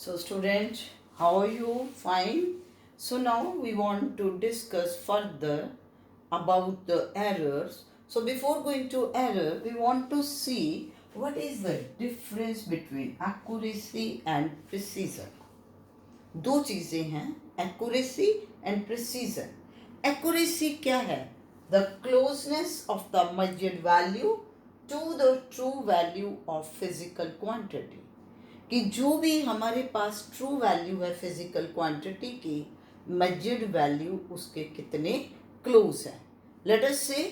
So student, how are you? Fine. So now we want to discuss further about the errors. So before going to error, we want to see what is the difference between accuracy and precision. दो चीज़ें हैं, accuracy and precision. Accuracy क्या है? The closeness of the measured value to the true value of physical quantity. कि जो भी हमारे पास ट्रू वैल्यू है फिजिकल क्वांटिटी की, मेजर्ड वैल्यू उसके कितने क्लोज है. Let us say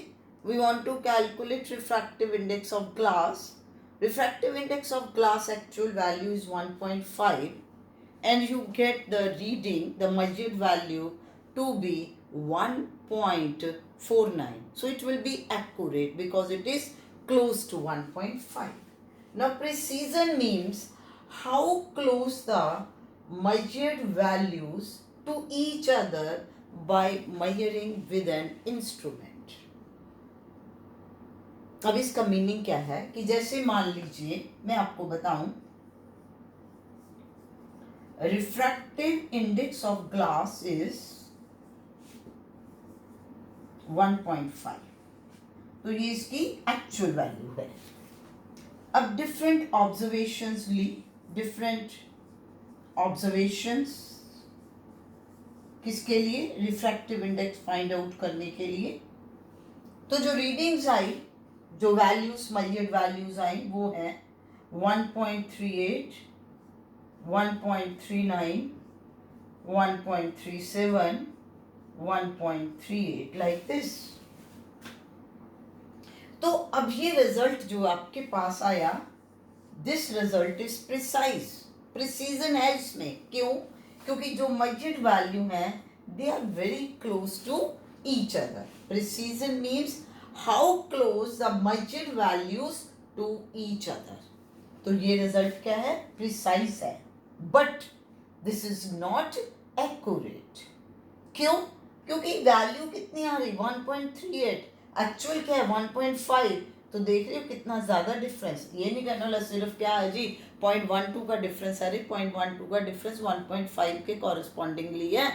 we want to calculate refractive index of glass. Refractive index of glass actual value is 1.5 and you get the reading, the measured value to be 1.49. So it will be accurate because it is close to 1.5. Now precision means how close the measured values to each other by measuring with an instrument. अब इसका meaning क्या है कि जैसे मान लीजिए मैं आपको बताऊं, refractive index of glass is 1.5, तो ये इसकी एक्चुअल वैल्यू है. अब डिफरेंट ऑब्जर्वेशंस ली, डिफरेंट ऑब्जर्वेशंस किसके लिए? रिफ्रैक्टिव इंडेक्स फाइंड आउट करने के लिए. तो जो रीडिंग्स आई, जो वैल्यूज मेजर्ड वैल्यूज आई वो है 1.38, 1.39, 1.37, 1.38 लाइक दिस. तो अब ये रिजल्ट जो आपके पास आया, this result is precise. Precision है इसमें. क्यों? क्योंकि जो मेजर्ड वैल्यू है they are very close to each other. Precision means how close the measured values to each other. तो ये रिजल्ट क्या है? प्रिसाइज है. But this is not accurate. क्यों? क्योंकि वैल्यू कितनी आ रही? 1.38. एक्चुअल क्या है? 1.5. तो देख रहे हो कितना ज़्यादा डिफरेंस. ये नहीं करना ला सिर्फ क्या है जी 0.12 का डिफरेंस. अरे 0.12 का डिफरेंस 1.5 के कॉरेस्पॉन्डिंगली है,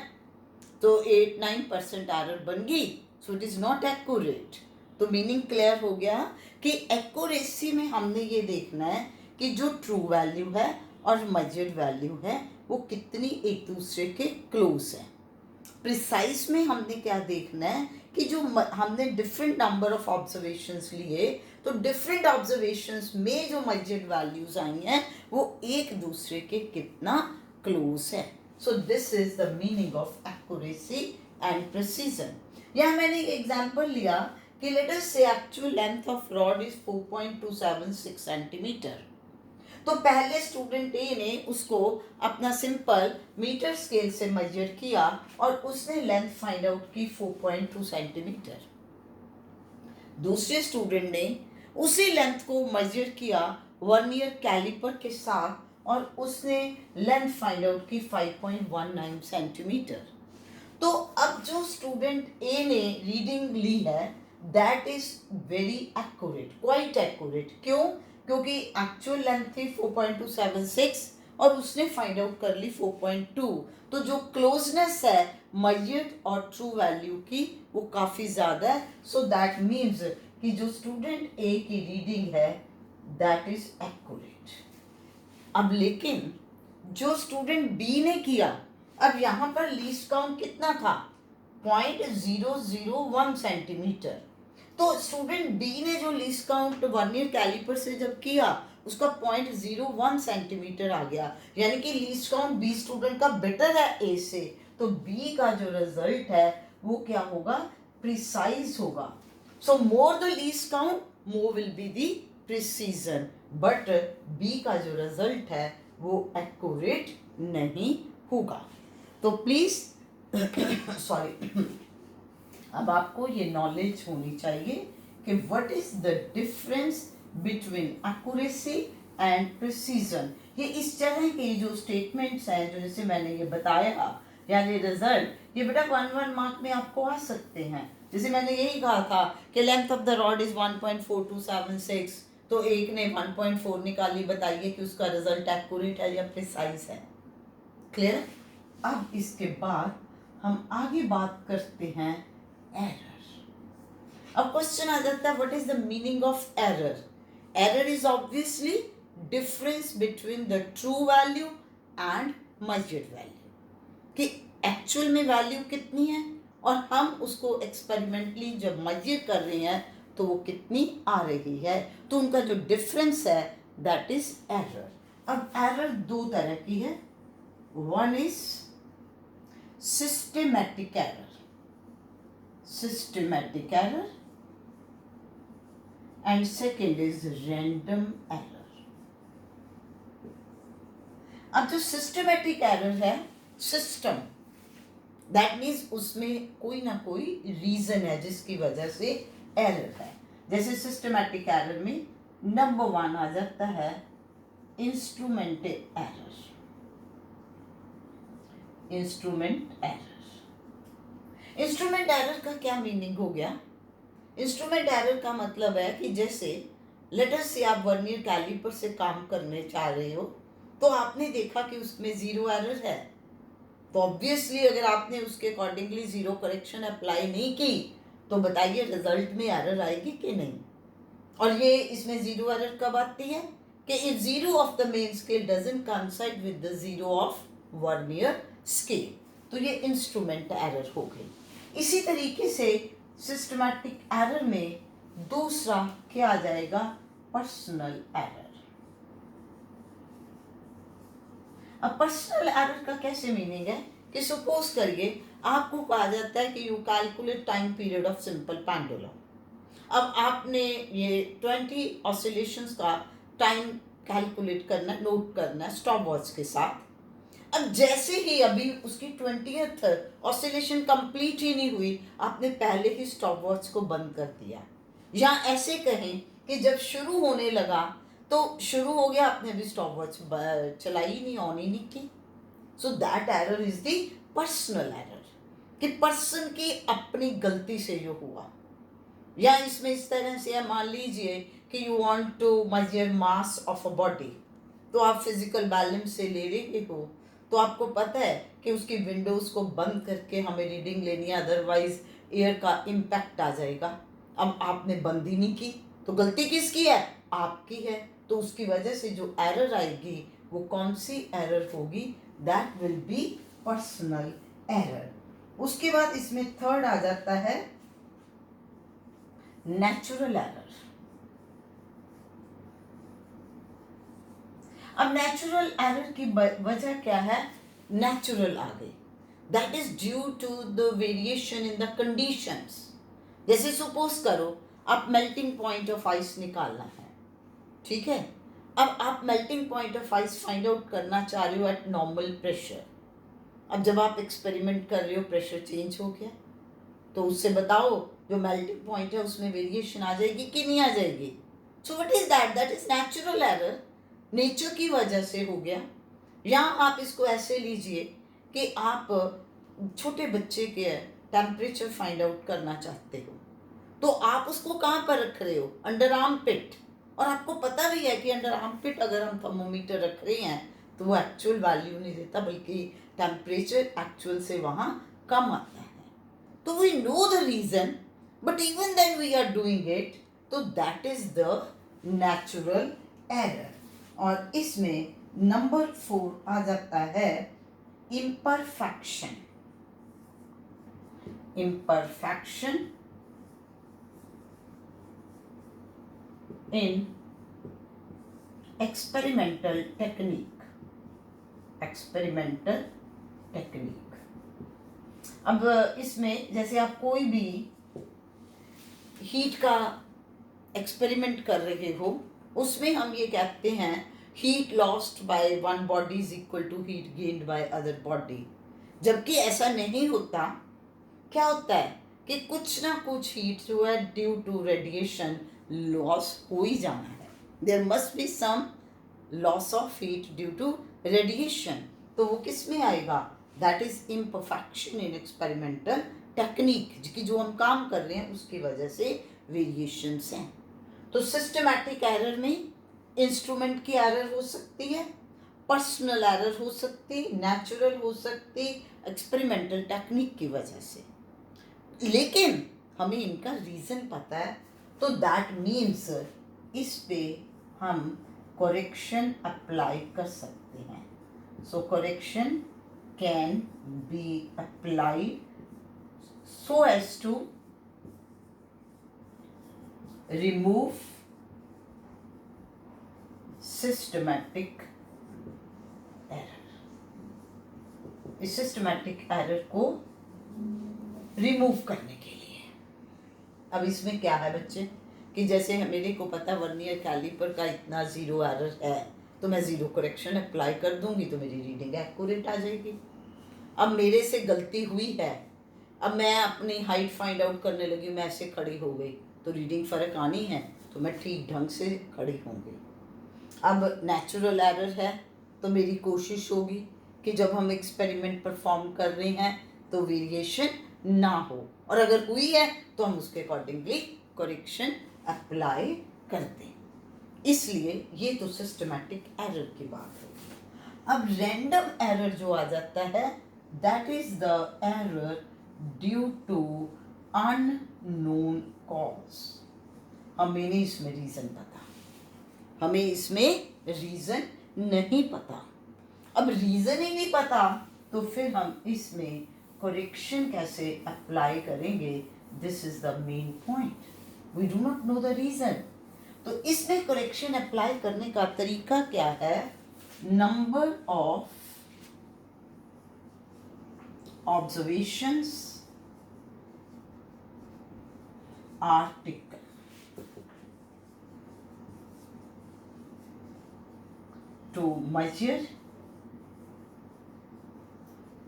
तो 8-9% एरर बन गई. So it is not accurate. तो मीनिंग क्लियर हो गया कि एक्यूरेसी में हमने ये देखना है कि जो ट्रू वैल्यू है और मेजर्ड वैल्यू है वो कितनी एक दूसरे के क्लोज है. प्रिसाइज में हमने क्या देखना है कि जो हमने डिफरेंट नंबर ऑफ ऑब्जर्वेशंस लिए, तो डिफरेंट ऑब्जर्वेशंस में जो मेजर्ड वैल्यूज आई हैं वो एक दूसरे के कितना क्लोज है. So this is the meaning of accuracy and precision. यहाँ मैंने एक एग्जांपल लिया कि लेट अस से actual length of rod is 4.276 centimetre. तो पहले स्टूडेंट ए ने उसको अपना सिंपल मीटर स्केल से मेजर किया और उसने लेंथ फाइंड आउट की 4.2 सेंटीमीटर. दूसरे स्टूडेंट ने उसी लेंथ को मेजर किया वर्नियर कैलिपर के साथ और उसने लेंथ फाइंड आउट की 5.19 सेंटीमीटर. तो अब जो स्टूडेंट ए ने रीडिंग ली है that is very accurate, quite accurate. क्यों? क्योंकि एक्चुअल लेंथ थी 4.276 और उसने फाइंड आउट कर ली 4.2. तो जो क्लोजनेस है मेजर्ड और ट्रू वैल्यू की वो काफ़ी ज़्यादा है. सो दैट मीन्स कि जो स्टूडेंट ए की रीडिंग है दैट इज एक्यूरेट. अब लेकिन जो स्टूडेंट बी ने किया, अब यहाँ पर लीस्ट काउंट कितना था? 0.001 सेंटीमीटर. तो स्टूडेंट बी ने जो लीस्ट काउंट वर्नियर कैलिपर से जब किया उसका 0.01 सेंटीमीटर आ गया, यानी कि लीस्ट काउंट बी स्टूडेंट का बेटर है ए से. तो बी का जो रिजल्ट है वो क्या होगा? प्रिसाइज होगा. So more the least count more will be the precision. But B का जो रिजल्ट है वो एक्यूरेट नहीं होगा. तो प्लीज सॉरी अब आपको ये नॉलेज होनी चाहिए कि what is the difference between accuracy and precision. ये इस तरह के जो स्टेटमेंट्स हैं जो जैसे मैंने ये बताया, यानी रिजल्ट, ये बेटा 1 मार्क में आपको आ सकते हैं. जैसे मैंने यही कहा था कि length of the rod is 1.4276, तो एक ने 1.4 निकाली, बताइए कि उसका रिजल्ट एक्यूरेट है या प्रिसाइज है. क्लियर? अब इसके बाद हम आगे बात करते हैं एरर। अब क्वेश्चन आ जाता है, what is the meaning of error? Error is obviously difference between the true value and measured value, कि एक्चुअल में वैल्यू कितनी है और हम उसको एक्सपेरिमेंटली जब मेजर कर रहे हैं तो वो कितनी आ रही है, तो उनका जो डिफरेंस है दैट इज एरर। अब एरर दो तरह की है, one is systematic error, systematic error, and second is random error. अब जो सिस्टेमेटिक एरर है, सिस्टम दैट मीन्स उसमें कोई ना कोई रीजन है जिसकी वजह से एरर है। जैसे सिस्टेमेटिक एरर में नंबर 1 आ जाता है instrument error. Instrument error, instrument error का क्या मीनिंग हो गया? इंस्ट्रूमेंट एरर का मतलब है कि जैसे लेट अस से आप वर्नियर कैलिपर से काम करने चाह रहे हो, तो आपने देखा कि उसमें 0 एरर है, तो ऑब्वियसली अगर आपने उसके अकॉर्डिंगली 0 करेक्शन अप्लाई नहीं की तो बताइए रिजल्ट में एरर आएगी कि नहीं? और ये इसमें 0 एरर कब आती है कि if 0 of the main scale doesn't coincide with the 0 of vernier scale, तो ये इंस्ट्रूमेंट एरर हो गई। इसी तरीके से सिस्टमैटिक एरर में दूसरा क्या आ जाएगा? Personal error. अब पर्सनल एरर का कैसे मीनिंग है कि सपोज करिए आपको कहा जाता है कि you calculate time period of simple pendulum. अब आपने ये 20 ऑसिलेशंस का टाइम कैलकुलेट करना, नोट करना स्टॉप वॉच के साथ। अब जैसे ही अभी उसकी 20th ऑसिलेशन कंप्लीट ही नहीं हुई, आपने पहले ही स्टॉप वॉच को बंद कर दिया, या ऐसे कहें कि जब शुरू होने लगा तो शुरू हो गया, आपने भी स्टॉप वॉच चलाई ही नहीं, ऑन ही नहीं की। So that error is the personal error, कि पर्सन की अपनी गलती से जो हुआ। या इसमें इस तरह से मान लीजिए कि you want to measure mass of a body, तो आप फिजिकल बैलेंस से ले रहे हो, तो आपको पता है कि उसकी विंडोज को बंद करके हमें रीडिंग लेनी है, अदरवाइज एयर का इम्पैक्ट आ जाएगा। अब आपने बंद ही नहीं की, तो गलती किसकी है? आपकी है। तो उसकी वजह से जो एरर आएगी वो कौन सी एरर होगी? That will be personal error. उसके बाद इसमें थर्ड आ जाता है नेचुरल एरर। अब नेचुरल एरर की वजह क्या है? नेचुरल आ गई, that is due to the variation in the conditions. जैसे सपोज करो आप मेल्टिंग पॉइंट ऑफ आइस निकालना है, ठीक है? अब आप melting point of ice find out करना चाह रहे हो एट नॉर्मल प्रेशर। अब जब आप एक्सपेरिमेंट कर रहे हो प्रेशर चेंज हो गया, तो उससे बताओ जो मेल्टिंग पॉइंट है उसमें वेरिएशन आ जाएगी कि नहीं आ जाएगी? So what is that? That is natural error, nature की वजह से हो गया। या आप इसको ऐसे लीजिए कि आप छोटे बच्चे के टेम्परेचर फाइंड आउट करना चाहते हो, तो आप उसको कहाँ पर रख रहे हो? अंडर आर्म पिट। और आपको पता भी है कि अंडर आर्म पिट अगर हम थर्मोमीटर रख रहे हैं तो वो एक्चुअल वैल्यू नहीं देता, बल्कि टेम्परेचर एक्चुअल से वहाँ कम आता है। तो we know the reason, but even then we are doing it, तो that is the natural error. और इसमें नंबर 4 आ जाता है imperfection. Imperfection in experimental technique। experimental technique। अब इसमें जैसे आप कोई भी हीट का एक्सपेरिमेंट कर रहे हो, उसमें हम ये कहते हैं heat lost by one body is equal to heat gained by other body. जबकि ऐसा नहीं होता। क्या होता है कि कुछ ना कुछ हीट जो है ड्यू टू रेडिएशन लॉस हो ही जाना है। There must be some loss of heat due to radiation. तो वो किस में आएगा? That is imperfection in experimental technique, कि जो हम काम कर रहे हैं उसकी वजह से वेरिएशंस हैं। तो सिस्टमैटिक एरर में इंस्ट्रूमेंट की एरर हो सकती है, पर्सनल एरर हो सकती, नेचुरल हो सकती, एक्सपेरिमेंटल टेक्निक की वजह से, लेकिन हमें इनका रीज़न पता है, तो दैट मीन्स इस पे हम करेक्शन अप्लाई कर सकते हैं. So correction can be applied so as to remove systematic error. इस सिस्टमैटिक एरर को रिमूव करने के लिए. अब इसमें क्या है बच्चे कि जैसे मेरे को पता वर्नियर कैलिपर का इतना ज़ीरो एरर है, तो मैं ज़ीरो करेक्शन अप्लाई कर दूंगी तो मेरी रीडिंग एक्यूरेट आ जाएगी. अब मेरे से गलती हुई है, अब मैं अपनी हाइट फाइंड आउट करने लगी, मैं ऐसे खड़ी हो गई, तो रीडिंग फ़र्क आनी है, तो मैं ठीक ढंग से खड़ी होंगी. अब नेचुरल एरर है, तो मेरी कोशिश होगी कि जब हम एक्सपेरिमेंट परफॉर्म कर रहे हैं तो वेरिएशन ना हो, और अगर हुई है तो हम उसके अकॉर्डिंगली करेक्शन अप्लाई कर दें. इसलिए ये तो सिस्टमैटिक एरर की बात होगी. अब रैंडम एरर जो आ जाता है, that is the error due to unknown cause. हमें नहीं इसमें रीज़न पता, हमें इसमें रीज़न नहीं पता. अब रीज़न ही नहीं पता तो फिर हम इसमें करेक्शन कैसे अप्लाई करेंगे? This is the main point. We do not know the reason. तो इसमें करेक्शन अप्लाई करने का तरीका क्या है? Number of observations article to measure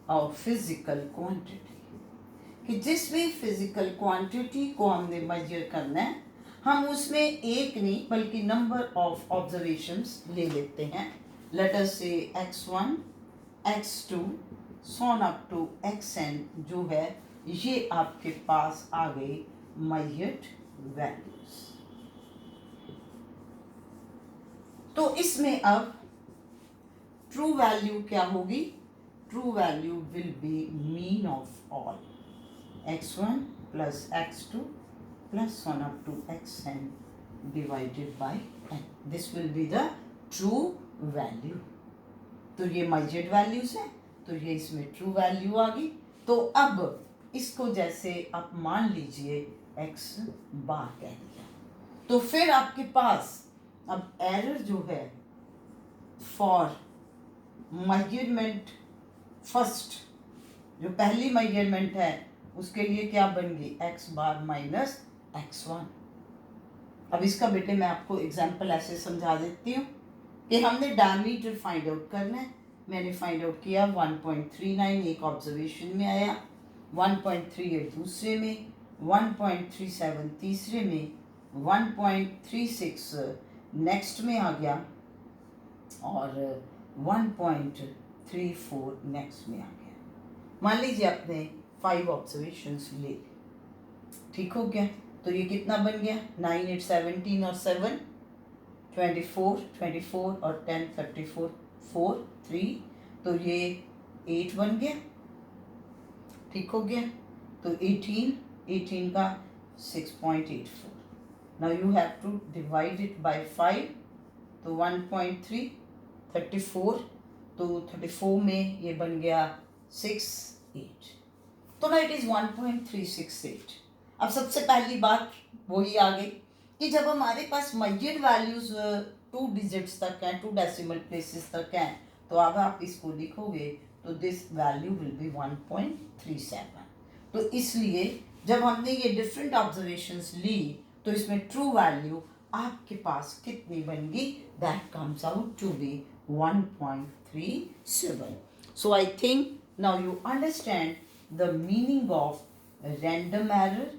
और फिजिकल क्वांटिटी, कि जिस भी फिजिकल क्वांटिटी को हमने मेजर करना है, हम उसमें एक नहीं बल्कि नंबर ऑफ ऑब्जर्वेशंस ले लेते हैं. लेट अस से x1, x2 sworn up to xn जो है ये आपके पास आ गई मेजर्ड वैल्यूज. तो इसमें अब ट्रू वैल्यू क्या होगी? True value will B mean of all x1 plus x2 plus 1 up to xn divided by n. This will be the true value. तो ये मेजर्ड वैल्यूज है, तो ये इसमें ट्रू वैल्यू आ गई. तो अब इसको जैसे आप मान लीजिए x बार कह दिया, तो फिर आपके पास अब एरर जो है फॉर मेजरमेंट फर्स्ट, जो पहली मेजरमेंट है उसके लिए क्या बन गई? x बार माइनस x1. अब इसका बेटे मैं आपको एग्जांपल ऐसे समझा देती हूँ कि हमने डायमीटर फाइंड आउट करना है. मैंने फाइंड आउट किया 1.39 एक ऑब्जर्वेशन में आया, 1.38 दूसरे में, 1.37 तीसरे में, 1.36 नेक्स्ट में आ गया और 1.34 नेक्स्ट में आ गया. मान लीजिए आपने 5 ऑब्जर्वेशंस ले ली, ठीक हो गया. तो ये कितना बन गया? 9, 8, 17 और 7 24, 24 और 10 34 4 3, तो ये 8 बन गया, ठीक हो गया. तो 18 का 6.84. Now you have to divide it by 5. तो 1.3 34, तो 34 में ये बन गया 6.8. तो ना इट इज़ 1.368. अब सबसे पहली बात वही आ गई कि जब हमारे पास मेजर्ड वैल्यूज 2 डिजिट्स तक हैं, 2 डेसिमल प्लेसेस तक हैं, तो अब आप इसको लिखोगे तो दिस वैल्यू विल बी 1.37. तो इसलिए जब हमने ये डिफरेंट ऑब्जर्वेशंस ली तो इसमें ट्रू वैल्यू आपके पास कितनी बन गई? That comes out to be 1.37. So I think now you understand the meaning of random error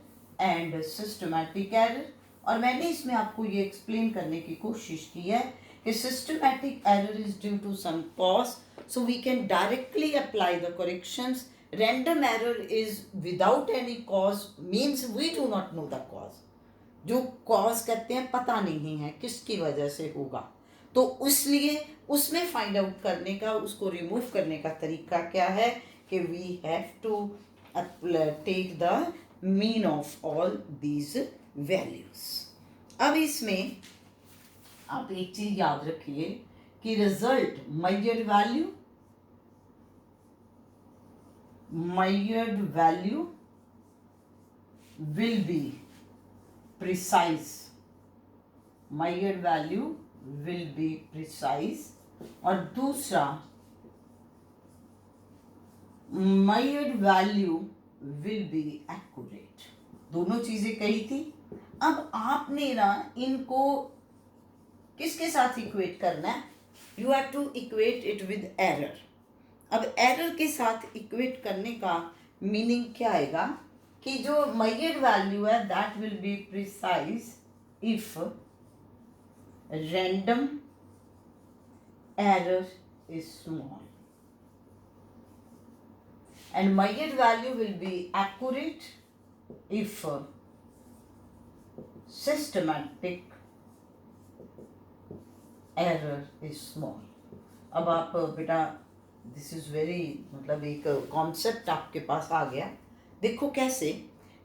and systematic error. और मैंने इसमें आपको ये एक्सप्लेन करने की कोशिश की है कि systematic error is due to some cause, so we can directly apply the corrections. Random error is without any cause, means we do not know the cause. जो cause कहते हैं पता नहीं है किसकी वजह से होगा, तो इसलिए उसमें फाइंड आउट करने का, उसको रिमूव करने का तरीका क्या है कि we have to take the mean of all these values. अब इसमें आप एक चीज याद रखिए कि result measured value will be precise, measured value will be precise, और दूसरा measured value will be accurate। दोनों चीजें कही थी। अब आपने ना इनको किसके साथ इक्वेट करना है? You have to equate it with error. अब एरर के साथ इक्वेट करने का मीनिंग क्या आएगा कि जो मेजर्ड वैल्यू है that will be precise if random error is small, and measured value will be accurate if systematic error is small। अब आप बेटा दिस इज वेरी, मतलब एक कॉन्सेप्ट आपके पास आ गया। देखो कैसे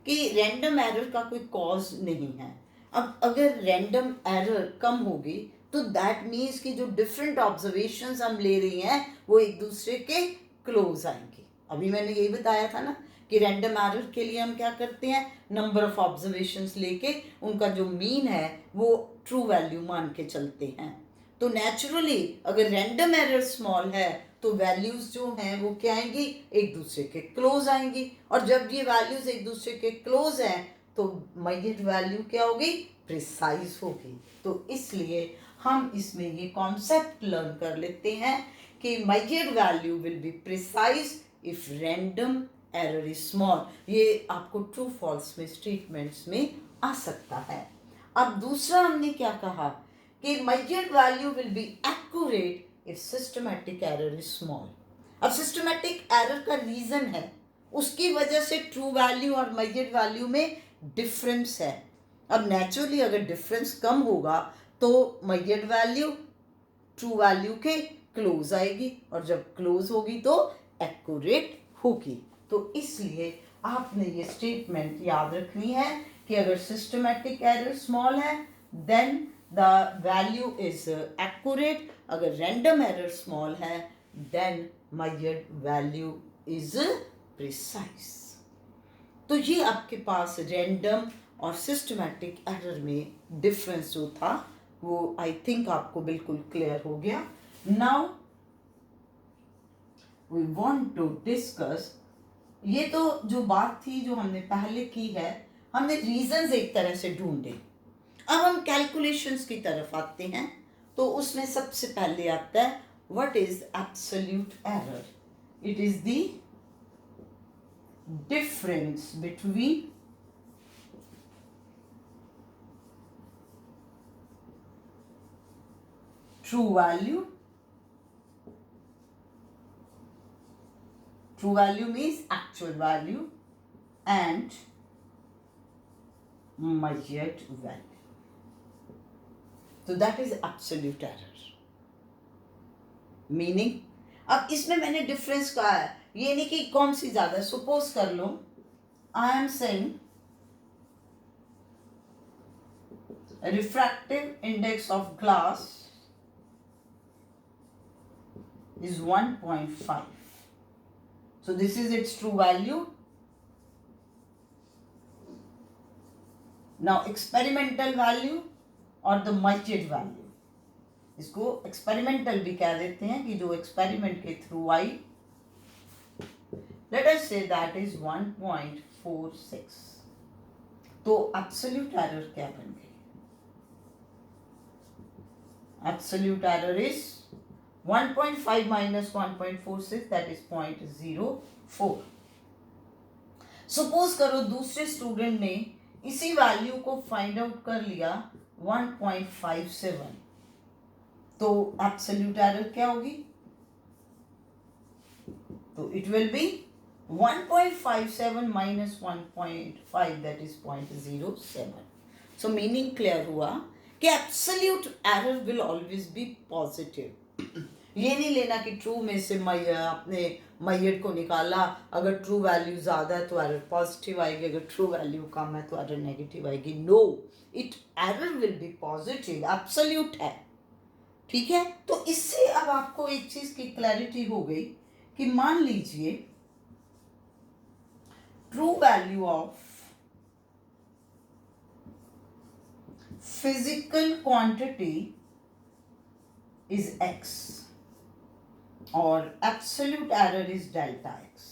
कि रैंडम एरर का कोई कॉज नहीं है। अब अगर रैंडम एरर कम होगी तो दैट मीन्स कि जो डिफरेंट ऑब्जर्वेशंस हम ले रही हैं वो एक दूसरे के क्लोज आएंगे। अभी मैंने यही बताया था ना कि रैंडम एरर के लिए हम क्या करते हैं, नंबर ऑफ ऑब्जर्वेशंस लेके उनका जो मीन है वो ट्रू वैल्यू मान के चलते हैं। तो नेचुरली अगर रैंडम एरर स्मॉल है तो वैल्यूज जो हैं वो क्या आएंगी, एक दूसरे के क्लोज आएंगी, और जब ये वैल्यूज एक दूसरे के क्लोज हैं तो मेजर्ड वैल्यू क्या होगी, प्रिसाइज होगी। तो इसलिए हम इसमें ये कॉन्सेप्ट लर्न कर लेते हैं कि measured value will be precise if random error is small. ये आपको ट्रू फॉल्स में स्टेटमेंट्स में आ सकता है। अब दूसरा हमने क्या कहा कि measured value will be accurate if systematic error is small। अब systematic error का रीजन है, उसकी वजह से ट्रू वैल्यू और measured वैल्यू में डिफरेंस है। अब नेचुरली अगर डिफरेंस कम होगा तो measured वैल्यू ट्रू वैल्यू के क्लोज आएगी, और जब क्लोज होगी तो एक्यूरेट होगी। तो इसलिए आपने ये स्टेटमेंट याद रखनी है कि अगर सिस्टमैटिक एरर स्मॉल है then the value is accurate, अगर random error small है then measured value is precise। तो ये आपके पास random और systematic error में difference जो था वो I think आपको बिल्कुल clear हो गया। Now we want to discuss, ये तो जो बात थी जो हमने पहले की है, हमने reasons एक तरह से ढूंढे। अब हम कैलकुलेशंस की तरफ आते हैं। तो उसमें सबसे पहले आता है what is absolute error. It is the difference between true value means actual value and measured value। तो that is absolute error. Meaning, अब इसमें मैंने डिफरेंस कहा है, ये नहीं कि कौन सी ज्यादा। सपोज कर लो I am saying refractive index of glass is 1.5, so this is its true value। now experimental value और द measured वैल्यू, इसको एक्सपेरिमेंटल भी कह देते हैं कि जो एक्सपेरिमेंट के through I, late us say that is 1.46। तो एब्सोल्यूट एरर क्या बन गई, absolute error is 1.5 minus 1.46 that is 0.04। Suppose करो दूसरे स्टूडेंट ने इसी वैल्यू को फाइंड आउट कर लिया 1.57, तो एब्सोल्यूट एरर क्या होगी, तो it will B 1.57 minus 1.5 that is 0.07। So meaning clear हुआ कि absolute error will always be positive. ये नहीं लेना कि ट्रू में से अपने मैयड को निकाला, अगर ट्रू वैल्यू ज़्यादा है तो एरर पॉजिटिव आएगी, अगर ट्रू वैल्यू कम है तो एरर नेगेटिव आएगी। No, it error will be positive, absolute है। ठीक है, तो इससे अब आपको एक चीज़ की क्लैरिटी हो गई कि मान लीजिए true value of physical quantity is x और absolute error is delta x।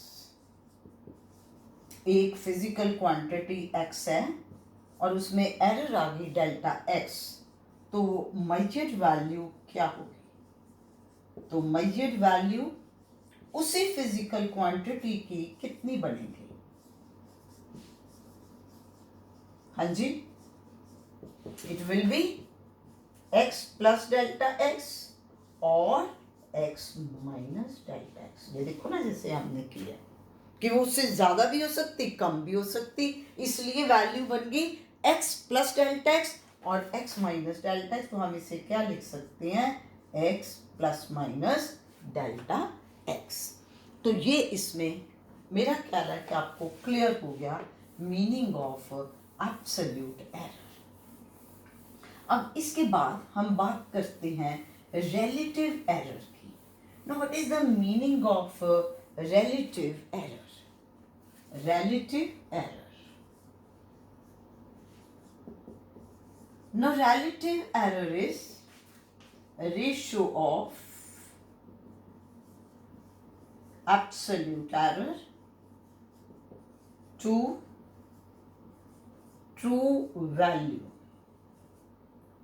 एक फिजिकल क्वांटिटी x है और उसमें एरर आ गई डेल्टा x, तो मेजर्ड वैल्यू क्या होगी? तो मेजर्ड वैल्यू उसी फिजिकल क्वांटिटी की कितनी बनेगी? हाँ जी, it will be x plus delta x और x minus delta x। ये देखो ना, जैसे हमने किया कि वो उससे ज़्यादा भी हो सकती, कम भी हो सकती, इसलिए वैल्यू बन गई x plus delta x और x minus delta x। तो हम इसे क्या लिख सकते हैं? x plus minus delta x। तो ये इसमें मेरा ख्याल है कि आपको क्लियर हो गया मीनिंग ऑफ एब्सोल्यूट एरर। अब इसके बाद हम बात करते हैं रिलेटिव एरर की। Now what is the meaning of relative error? Relative error, now relative error is a ratio of absolute error to true value,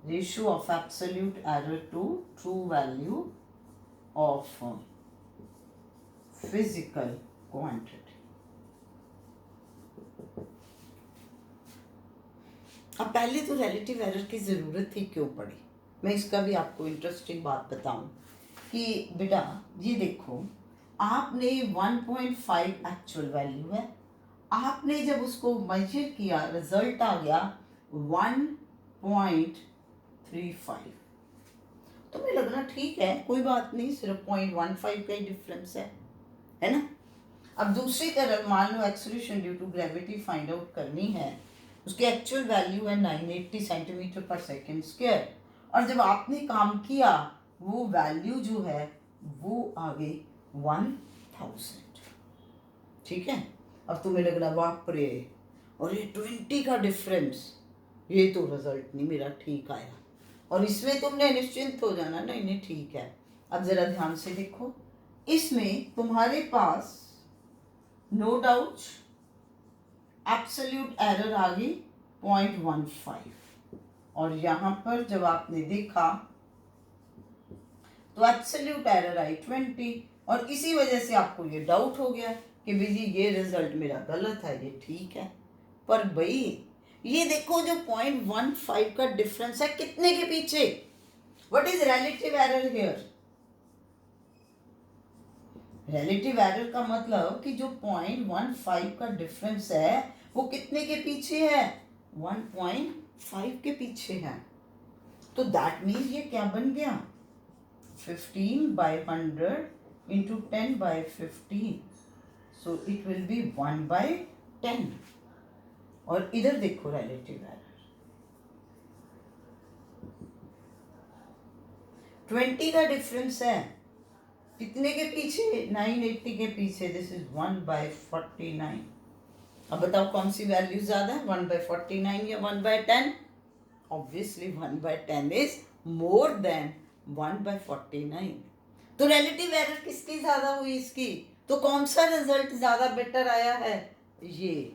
ratio of absolute error to true value of physical quantity। अब पहले तो relative error की ज़रूरत ही क्यों पड़ी? मैं इसका भी आपको इंटरेस्टिंग बात बताऊं कि बेटा ये देखो, आपने 1.5 एक्चुअल वैल्यू है, आपने जब उसको मेजर किया रिजल्ट आ गया 1.35, तो मुझे लगना ठीक है, कोई बात नहीं, सिर्फ 0.15 का ही डिफरेंस है ना। अब दूसरी तरफ मान लो acceleration due to gravity find out करनी है, उसकी एक्चुअल वैल्यू है 980 सेंटीमीटर पर सेकेंड स्क्वायर, और जब आपने काम किया वो वैल्यू जो है वो आ गई 1000। ठीक है, अब तुम्हें लग रहा बाप रे, और ये 20 का डिफरेंस, ये तो रिजल्ट नहीं मेरा ठीक आया, और इसमें तुमने निश्चिंत हो जाना, नहीं नहीं ठीक है। अब जरा ध्यान से देखो, इसमें तुम्हारे पास नो डाउट एब्सोल्यूट एरर आ गई 0.15, और यहाँ पर जब आपने देखा तो एब्सोल्यूट एरर आई 20, और इसी वजह से आपको ये डाउट हो गया कि भाई ये रिजल्ट मेरा गलत है, ये ठीक है। पर भाई ये देखो जो 0.15 का डिफरेंस है, कितने के पीछे? What is relative error here? Relative error का मतलब कि जो 0.15 का डिफरेंस है वो कितने के पीछे है? 1.5 के पीछे है। तो दैट मीन्स ये क्या बन गया? 15/100 into 10/15, so it will B 1/10। और इधर देखो रिलेटिव एरर 20 का डिफरेंस है, कितने के पीछे? 980 के पीछे। This is 1/49। अब बताओ कौन सी वैल्यू ज्यादा है, 1/49 या 1/10? Obviously 1/10 is more than 1/49। तो रिलेटिव एरर किसकी ज्यादा हुई? इसकी। तो कौन सा रिजल्ट ज्यादा बेटर आया है? ये।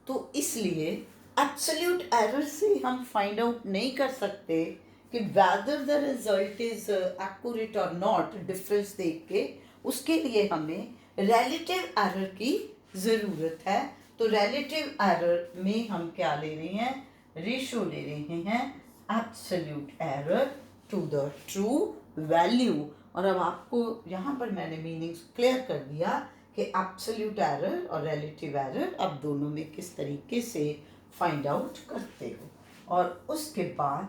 तो इसलिए एब्सोल्यूट एरर से हम फाइंड आउट नहीं कर सकते कि whether the result is accurate or not, difference देख के, उसके लिए हमें relative error की ज़रूरत है। तो relative error में हम क्या ले रहे हैं? रेशो ले रहे हैं absolute error to the true value। और अब आपको यहाँ पर मैंने मीनिंग्स क्लियर कर दिया कि absolute error और relative error अब दोनों में किस तरीके से फाइंड आउट करते हो। और उसके बाद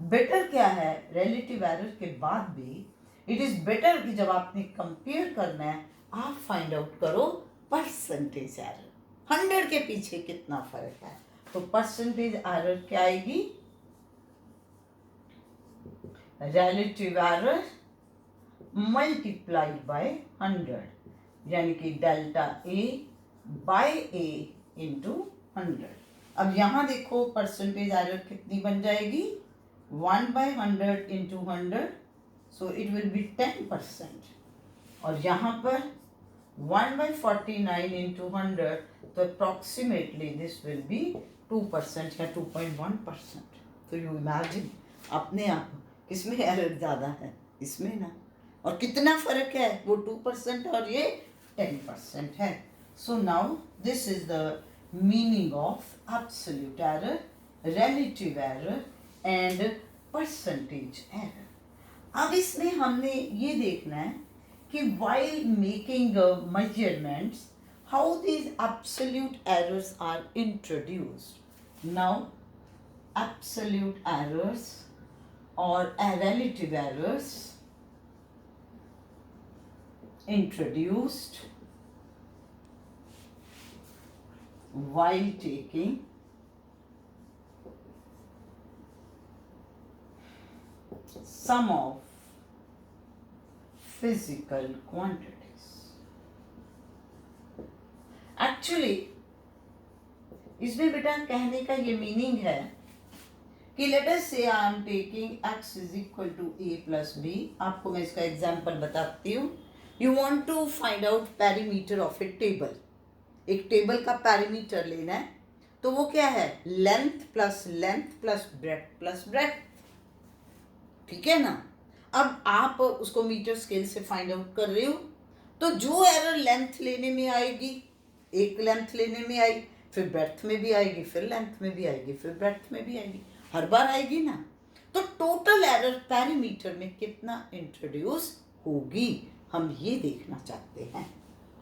बेटर क्या है, रिलेटिव एरर के बाद भी इट इज बेटर कि जब आपने कंपेयर करना है आप फाइंड आउट करो परसेंटेज एरर, 100 के पीछे कितना फर्क है। तो परसेंटेज एरर क्या आएगी, रिलेटिव एरर मल्टीप्लाइड बाय 100, यानी कि delta A bye A into 100। अब यहाँ देखो परसेंटेज एरर कितनी बन जाएगी, 1/100 into 100, so it will be 10%। और यहाँ पर 1/49 इंटू 100, तो अप्रॉक्सीमेटली दिस विल बी 2% या 2.1%। तो यू इमेजिन अपने आप किसमें एरर ज़्यादा है, इसमें ना। और कितना फर्क है, वो 2% और ये 10% है। So now this is the meaning of absolute error, relative error and percentage error. अब इसमें हमने ये देखना है कि while making measurements, how these absolute errors are introduced. Now, absolute errors or relative errors introduced while taking sum of physical quantities. Actually, इसमें बेटा कहने का ये मीनिंग है कि let us say I am taking x is equal to a plus b। आपको मैं इसका एग्जांपल बताती हूँ। You want to find out perimeter of a table. एक टेबल का पेरीमीटर लेना है, तो वो क्या है, length plus breadth plus breadth, ठीक है ना। अब आप उसको मीटर स्केल से फाइंड आउट कर रहे हो, तो जो एरर लेंथ लेने में आएगी, एक लेंथ लेने में आई, फिर ब्रेड्थ में भी आएगी, फिर लेंथ में भी आएगी, फिर ब्रेड्थ में भी आएगी, हर बार आएगी ना। तो टोटल एरर पेरीमीटर में कितना इंट्रोड्यूस होगी, हम ये देखना चाहते हैं।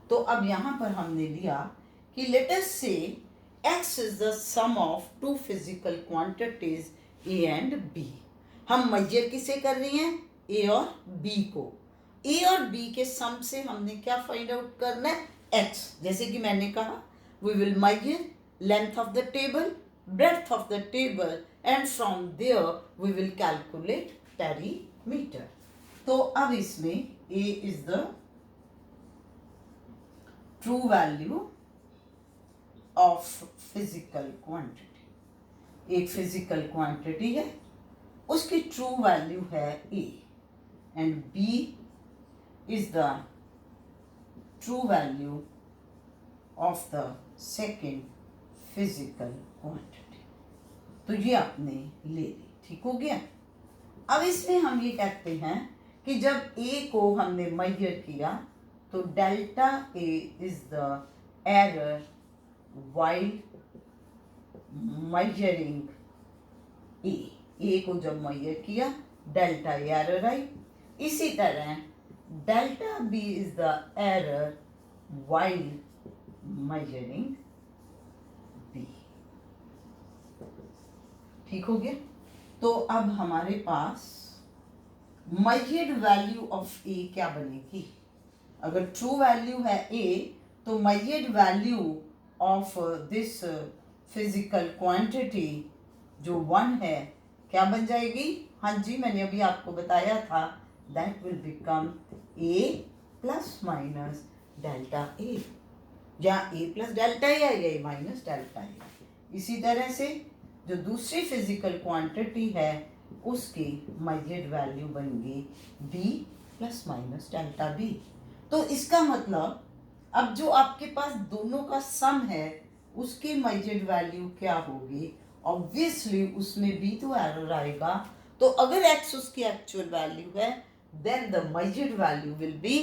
तो अब यहाँ पर हमने लिया कि let us say x is the sum of two physical quantities a and b। हम मेजर किसे कर रहे हैं, a और b को। a और b के सम से हमने क्या फाइंड आउट करना है, x। जैसे कि मैंने कहा, we will measure length of the table, breadth of the table, and from there we will calculate perimeter. तो अब इसमें a is the true value of physical quantity। एक physical quantity है, उसकी true value है a, and b is the true value of the second physical quantity। तो ये आपने ले ली, ठीक हो गया। अब इसमें हम ये कहते हैं कि जब a को हमने मेजर किया, तो delta a is the error while measuring a को जब मेजर किया डेल्टा एरर आई। इसी तरह delta b is the error while measuring b, ठीक हो गया। तो अब हमारे पास मेजर्ड वैल्यू ऑफ a क्या बनेगी, अगर ट्रू वैल्यू है a, तो measured value of this physical quantity जो 1 है क्या बन जाएगी, हाँ जी मैंने अभी आपको बताया था, that will become a plus minus delta a, या a प्लस डेल्टा a या a माइनस डेल्टा a। इसी तरह से जो दूसरी फिजिकल क्वांटिटी है उसकी मेजर्ड वैल्यू बनेगी b plus minus delta b। तो इसका मतलब अब जो आपके पास दोनों का सम है उसकी मेजर्ड वैल्यू क्या होगी, ऑब्वियसली उसमें b तो एरर आएगा। तो अगर x उसकी एक्चुअल वैल्यू है, then the measured value will be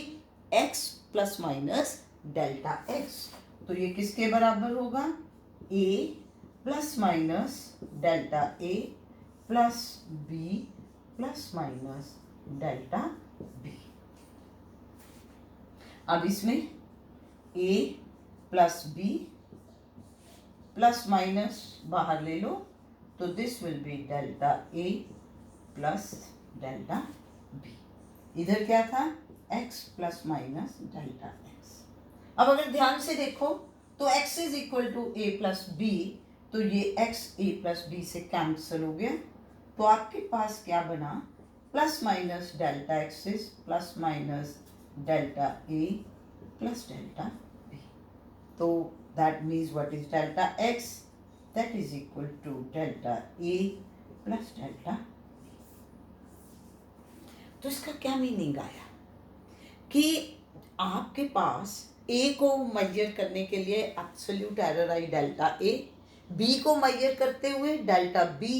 x plus minus delta x। तो ये किसके बराबर होगा, a plus minus delta a plus b plus minus delta b। अब इसमें a plus b plus minus बाहर ले लो, तो this will be delta a plus delta B. इधर क्या था, x plus minus delta x। अब अगर ध्यान से देखो तो x is equal to a plus B, तो ये x a प्लस बी से कैंसिल हो गया, तो आपके पास क्या बना, plus minus delta x is plus minus delta a plus delta b। तो that means what is delta x, that is equal to delta a plus delta b। तो इसका क्या मीनिंग आया कि आपके पास a को मेजर करने के लिए absolute error I delta a, b को मेजर करते हुए डेल्टा b,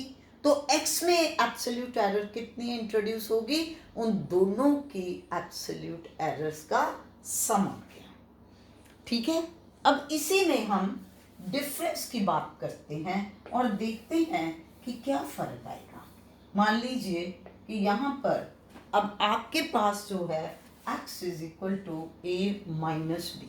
तो x में एब्सोल्यूट एरर कितनी इंट्रोड्यूस होगी, उन दोनों की एब्सोल्यूट एरर्स का सम आ गया। ठीक है, अब इसी में हम डिफरेंस की बात करते हैं और देखते हैं कि क्या फर्क आएगा। मान लीजिए कि यहाँ पर अब आपके पास जो है x is equal to a minus B.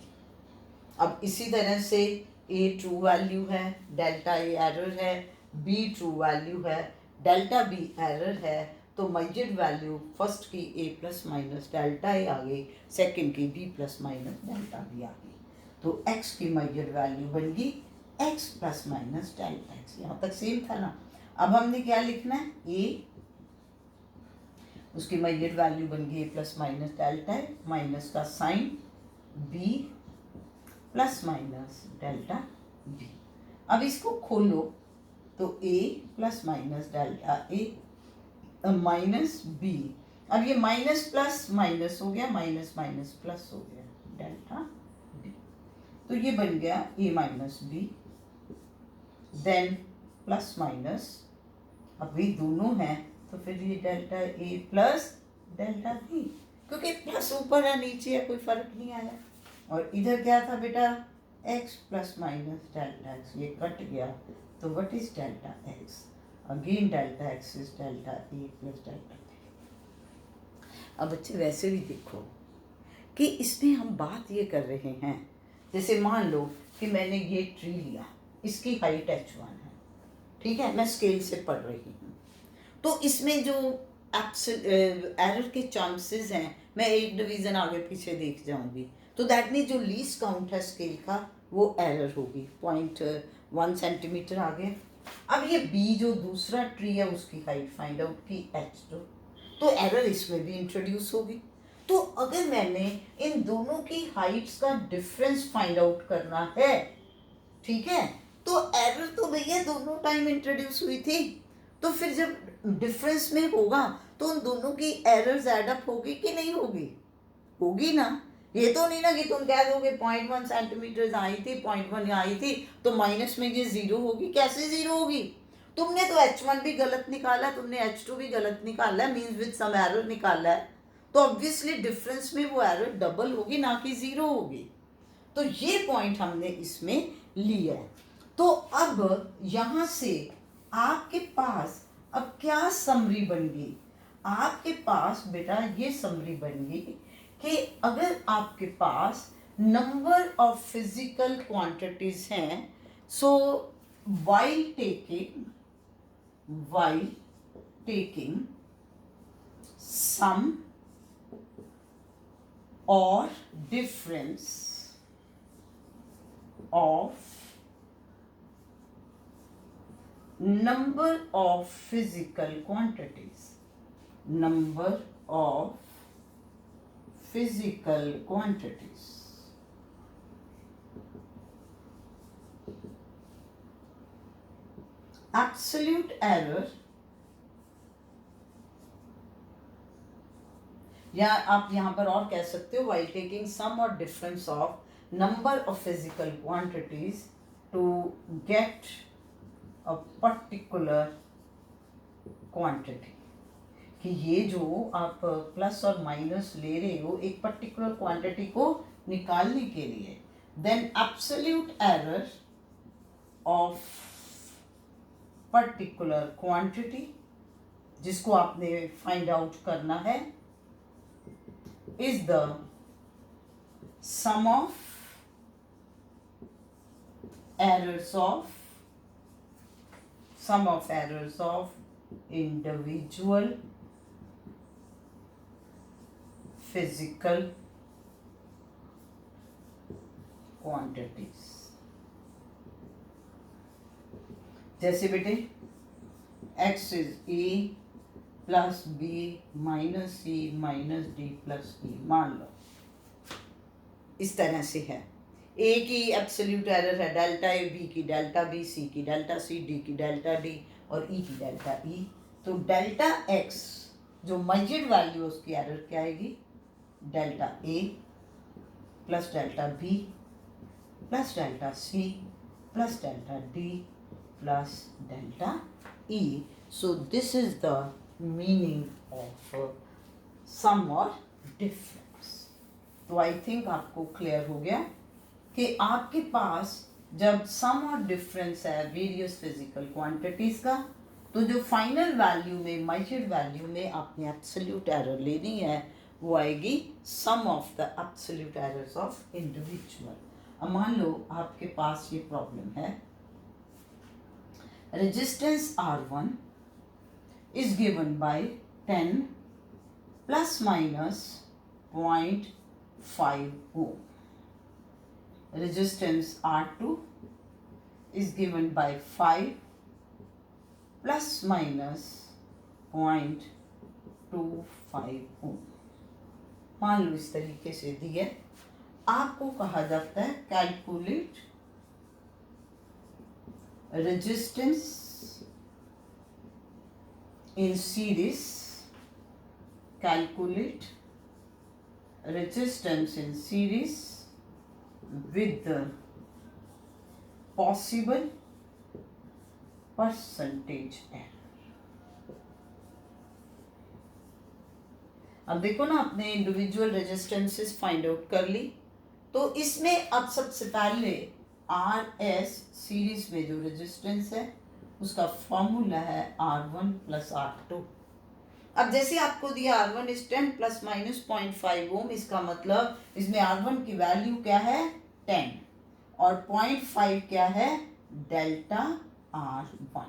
अब इसी तरह से a ट्रू वैल्यू है, डेल्टा a एरर है, b ट्रू वैल्यू है, डेल्टा b एरर है, तो मेजर्ड वैल्यू फर्स्ट की a plus minus delta a आ गई, सेकेंड की b plus minus delta b आ गई। तो x की मेजर्ड वैल्यू बन गई x plus minus delta x। यहाँ तक सेम था ना। अब हमने क्या लिखना है, a, उसकी मेजर्ड वैल्यू बन गई प्लस माइनस डेल्टा है, माइनस का sign, b plus minus delta b। अब इसको खोलो तो a plus minus delta a minus b। अब ये माइनस प्लस माइनस हो गया, माइनस माइनस प्लस हो गया, डेल्टा b। तो ये बन गया a minus b, then plus minus, अब ये दोनों हैं तो फिर ये delta a plus delta b, क्योंकि प्लस ऊपर है नीचे है कोई फर्क नहीं आया। और इधर क्या था बेटा, x plus minus delta x, ये कट गया, तो what is delta x, again delta x is delta a plus delta b। अब बच्चे वैसे भी देखो कि इसमें हम बात ये कर रहे हैं, जैसे मान लो कि मैंने ये ट्री लिया, इसकी हाइट h1 है, ठीक है, मैं स्केल से पढ़ रही हूँ, तो इसमें जो एरर के चांसेस हैं, मैं एक डिवीज़न आगे पीछे देख जाऊंगी, तो दैट मीन जो लीस्ट काउंट है स्केल का वो एरर होगी, 0.1 सेंटीमीटर आ गया। अब ये बी जो दूसरा ट्री है उसकी हाइट फाइंड आउट की h2, तो एरर इसमें भी इंट्रोड्यूस होगी। तो अगर मैंने इन दोनों की हाइट्स का डिफरेंस फाइंड आउट करना है, ठीक है, तो एरर तो भैया दोनों टाइम इंट्रोड्यूस हुई थी, तो फिर जब डिफरेंस में होगा तो उन दोनों की एरर्स ऐड अप होगी कि नहीं होगी, होगी ना। ये तो नहीं ना कि तुम कह दोगे 0.1 सेंटीमीटर आई थी, 0.1 आई थी, तो माइनस में ये जीरो होगी, कैसे जीरो होगी, तुमने तो h1 भी गलत निकाला, तुमने h2 भी गलत निकाला है, मीन्स विद सम एरर निकाला है, तो ऑब्वियसली डिफरेंस में वो एरर डबल होगी ना कि जीरो होगी। तो ये पॉइंट हमने इसमें लिया है। तो अब यहाँ से आपके पास अब क्या समरी बन गई, आपके पास बेटा ये समरी बन गई कि अगर आपके पास नंबर ऑफ फिजिकल क्वांटिटीज हैं, सो while taking sum or difference of number of physical quantities, number of physical quantities, absolute error, या आप यहाँ पर और कह सकते हो while taking sum or difference of number of physical quantities to get a particular quantity, कि ये जो आप प्लस और माइनस ले रहे हो एक पर्टिकुलर क्वांटिटी को निकालने के लिए, then absolute error of particular quantity जिसको आपने फाइंड आउट करना है is the sum of errors of individual physical quantities। जैसे बेटे x is a plus b minus c minus d plus e, मान लो इस तरह से है। a की एब्सोल्यूट एरर है डेल्टा ए, b की डेल्टा b, c की डेल्टा c, d की डेल्टा d और e की डेल्टा e। तो डेल्टा x जो मेजर्ड वैल्यू है उसकी एरर क्या आएगी, delta a plus delta b plus delta c plus delta d plus delta E. So this is the meaning of sum or difference. तो I think आपको clear हो गया कि आपके पास जब sum और difference है various physical quantities का, तो जो final value में measured value में आपने absolute error लेनी है वो आएगी sum of the absolute errors of individual। अब मान लो आपके पास ये प्रॉब्लम है, resistance R1 is given by 10 plus minus 0.5 ohm. Resistance R2 is given by 5 plus minus 0.25 ohm। मान लो इस तरीके से दिए, आपको कहा जाता है calculate resistance in series, calculate resistance in series with the possible percentage error। अब देखो ना, आपने इंडिविजुअल रेजिस्टेंसेस फाइंड आउट कर ली, तो इसमें अब सबसे पहले RS सीरीज में जो रेजिस्टेंस है उसका फॉर्मूला है R1 प्लस R2। अब जैसे आपको दिया R1 इज 10 प्लस माइनस 0.5 ओम, इसका मतलब इसमें R1 की वैल्यू क्या है 10 और 0.5 क्या है डेल्टा R1।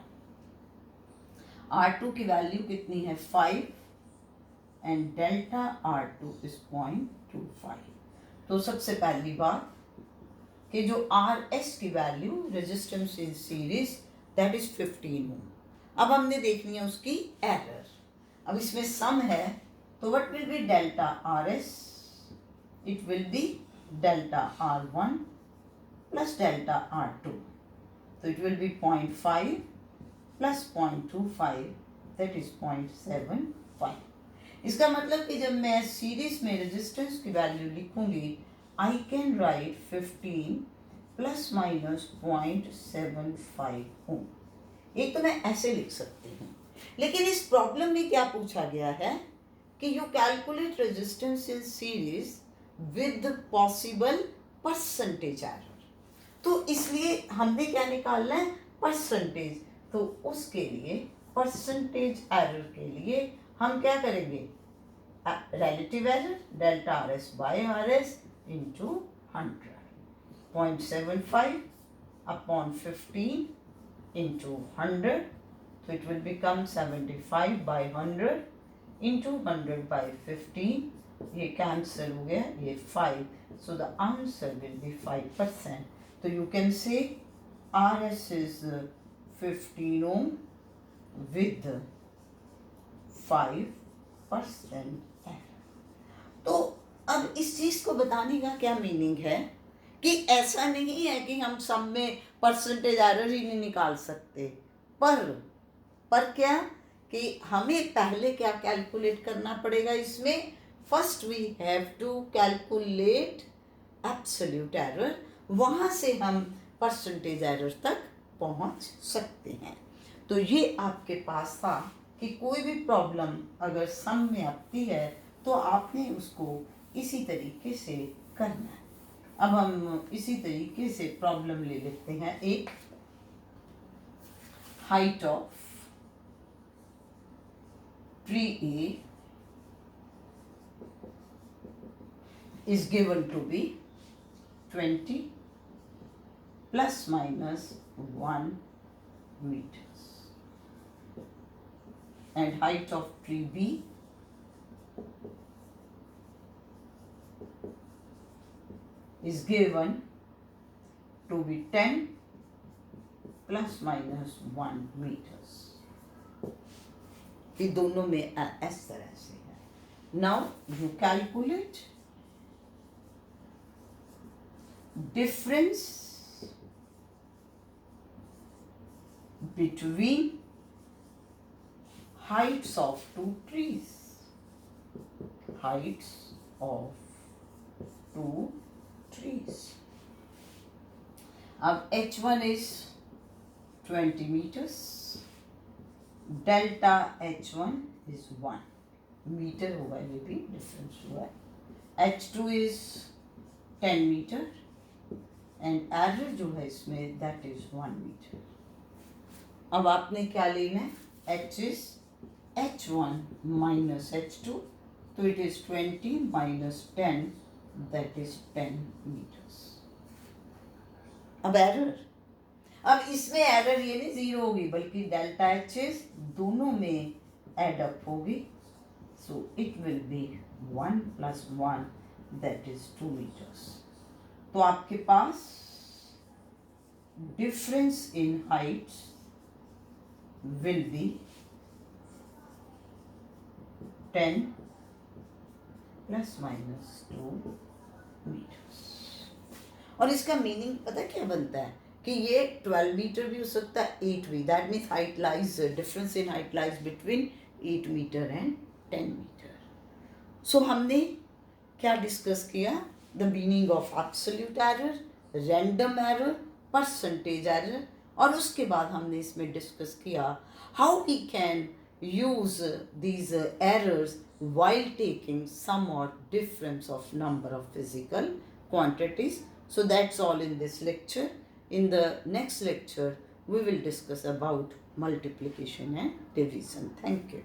R2 की वैल्यू कितनी है 5 एंड डेल्टा R2 इज 0.25। तो सबसे पहली बात कि जो RS की value resistance in series that is 15 ओम। अब हमने देखनी है उसकी एरर। अब इसमें सम है तो what will be delta RS, it will be delta R1 plus delta R2, तो it will B 0.5 plus 0.25 that is 0.75। इसका मतलब कि जब मैं सीरीज में रेजिस्टेंस की वैल्यू लिखूंगी I can write 15 plus minus 0.75 ओम। एक तो मैं ऐसे लिख सकती हूँ, लेकिन इस प्रॉब्लम में क्या पूछा गया है कि you calculate resistance in series with possible percentage error. तो इसलिए हमने क्या निकालना है परसेंटेज। तो उसके लिए परसेंटेज एरर के लिए हम क्या करेंगे, relative error delta RS by RS into 100, 0.75 upon 15 into 100, so it will become 75 by 100 into 100 by 15, ये cancel हो गया, ये 5, so the answer will be 5%. So you can say RS is 15 ohm with 5% तो अब इस चीज को बताने का क्या मीनिंग है कि ऐसा नहीं है कि हम सब में परसेंटेज एरर ही नहीं निकाल सकते, पर क्या कि हमें पहले क्या कैलकुलेट करना पड़ेगा इसमें, first we have to calculate absolute error, वहाँ से हम परसेंटेज एरर तक पहुँच सकते हैं। तो ये आपके पास था कि कोई भी प्रॉब्लम अगर सम में आती है तो आपने उसको इसी तरीके से करना है। अब हम इसी तरीके से प्रॉब्लम ले लेते हैं। एक height of tree A is given to be 20 plus minus 1 meters. and height of tree B is given to be 10 plus minus 1 meters. ये दोनों में इस तरह से है. Now you calculate difference between heights of two trees. Heights of two trees. अब H1 is 20 meters. Delta H1 is 1 meter होगा, ये भी डिफरेंस हुआ है. H2 is 10 meter and error जो है इसमें that is 1 meter. अब आपने क्या लेना है? H is H1 minus H2, तो it is 20 minus 10, that is 10 meters. अब एरर, अब इसमें एरर ये नहीं जीरो होगी बल्कि डेल्टा एच दोनों में एड अप होगी. So it will be 1 plus 1, that is 2 meters. तो आपके पास difference in heights will be 10 plus minus 2 meters. और इसका मीनिंग पता क्या बनता है कि ये 12 मीटर भी हो सकता है, 8 भी. That means height lies, difference in height lies between 8 meter and 10 meter. So हमने क्या डिस्कस किया? The meaning of absolute error, random error, percentage error, और उसके बाद हमने इसमें डिस्कस किया how we can use these errors while taking some or difference of number of physical quantities. So that's all in this lecture. In the next lecture we will discuss about multiplication and division. Thank you.